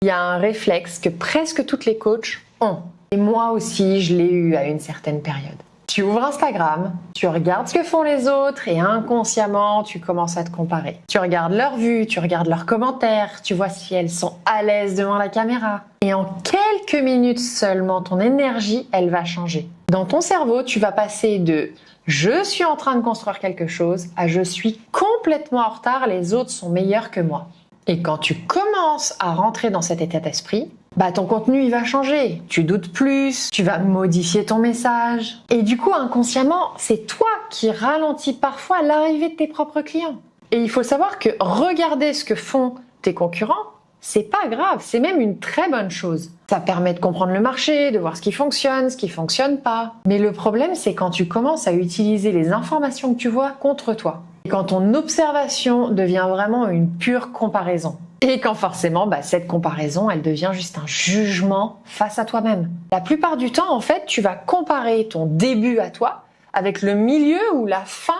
Il y a un réflexe que presque toutes les coachs ont. Et moi aussi, je l'ai eu à une certaine période. Tu ouvres Instagram, tu regardes ce que font les autres et inconsciemment, tu commences à te comparer. Tu regardes leurs vues, tu regardes leurs commentaires, tu vois si elles sont à l'aise devant la caméra. Et en quelques minutes seulement, ton énergie, elle va changer. Dans ton cerveau, tu vas passer de « je suis en train de construire quelque chose » à « je suis complètement en retard, les autres sont meilleurs que moi ». Et quand tu commences à rentrer dans cet état d'esprit, ton contenu il va changer. Tu doutes plus, tu vas modifier ton message. Et du coup, inconsciemment, c'est toi qui ralentis parfois l'arrivée de tes propres clients. Et il faut savoir que regarder ce que font tes concurrents, c'est pas grave, c'est même une très bonne chose. Ça permet de comprendre le marché, de voir ce qui fonctionne pas. Mais le problème, c'est quand tu commences à utiliser les informations que tu vois contre toi. Et quand ton observation devient vraiment une pure comparaison. Et quand forcément, cette comparaison, elle devient juste un jugement face à toi-même. La plupart du temps, en fait, tu vas comparer ton début à toi avec le milieu ou la fin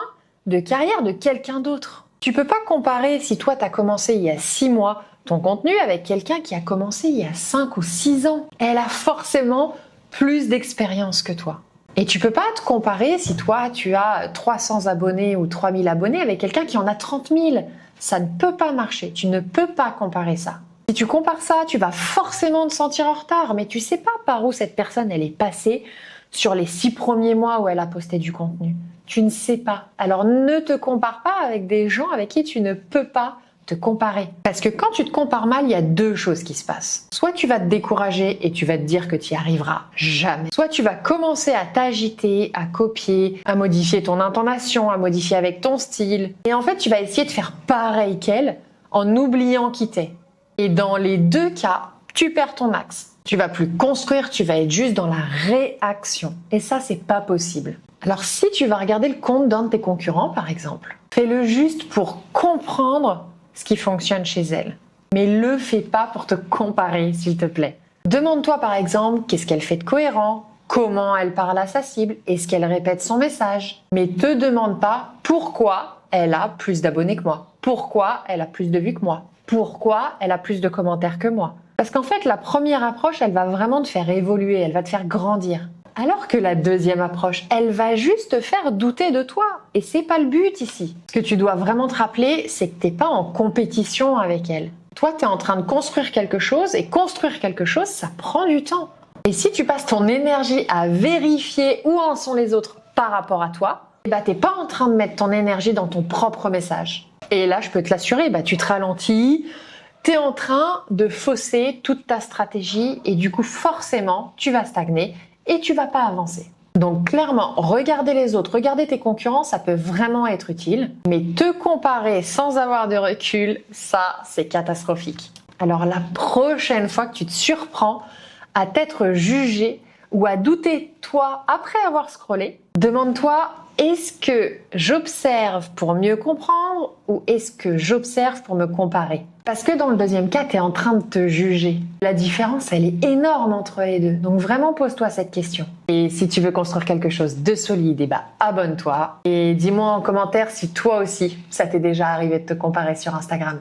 de carrière de quelqu'un d'autre. Tu peux pas comparer si toi, tu as commencé il y a 6 mois ton contenu avec quelqu'un qui a commencé il y a 5 ou 6 ans. Elle a forcément plus d'expérience que toi. Et tu peux pas te comparer si toi, tu as 300 abonnés ou 3000 abonnés avec quelqu'un qui en a 30 000. Ça ne peut pas marcher. Tu ne peux pas comparer ça. Si tu compares ça, tu vas forcément te sentir en retard, mais tu sais pas par où cette personne, elle est passée sur les 6 premiers mois où elle a posté du contenu. Tu ne sais pas. Alors ne te compare pas avec des gens avec qui tu ne peux pas te comparer. Parce que quand tu te compares mal, il y a 2 choses qui se passent. Soit tu vas te décourager et tu vas te dire que tu n'y arriveras jamais. Soit tu vas commencer à t'agiter, à copier, à modifier ton intonation, à modifier avec ton style. Et en fait, tu vas essayer de faire pareil qu'elle en oubliant qui t'es. Et dans les 2 cas, tu perds ton axe. Tu vas plus construire, tu vas être juste dans la réaction. Et ça, c'est pas possible. Alors si tu vas regarder le compte d'un de tes concurrents, par exemple, fais-le juste pour comprendre ce qui fonctionne chez elle. Mais le fais pas pour te comparer, s'il te plaît. Demande-toi par exemple qu'est-ce qu'elle fait de cohérent, comment elle parle à sa cible, est-ce qu'elle répète son message. Mais te demande pas pourquoi elle a plus d'abonnés que moi, pourquoi elle a plus de vues que moi, pourquoi elle a plus de commentaires que moi. Parce qu'en fait, la première approche, elle va vraiment te faire évoluer, elle va te faire grandir. Alors que la deuxième approche, elle va juste te faire douter de toi. Et c'est pas le but ici. Ce que tu dois vraiment te rappeler, c'est que t'es pas en compétition avec elle. Toi, t'es en train de construire quelque chose et construire quelque chose, ça prend du temps. Et si tu passes ton énergie à vérifier où en sont les autres par rapport à toi, t'es pas en train de mettre ton énergie dans ton propre message. Et là, je peux te l'assurer, tu te ralentis, t'es en train de fausser toute ta stratégie et du coup, forcément, tu vas stagner et tu vas pas avancer. Donc clairement, regarder les autres, regarder tes concurrents, ça peut vraiment être utile. Mais te comparer sans avoir de recul, ça, c'est catastrophique. Alors la prochaine fois que tu te surprends à t'être jugé ou à douter toi après avoir scrollé, demande-toi, est-ce que j'observe pour mieux comprendre ou est-ce que j'observe pour me comparer? Parce que dans le deuxième cas, tu es en train de te juger. La différence, elle est énorme entre les deux. Donc vraiment, pose-toi cette question. Et si tu veux construire quelque chose de solide, abonne-toi. Et dis-moi en commentaire si toi aussi, ça t'est déjà arrivé de te comparer sur Instagram.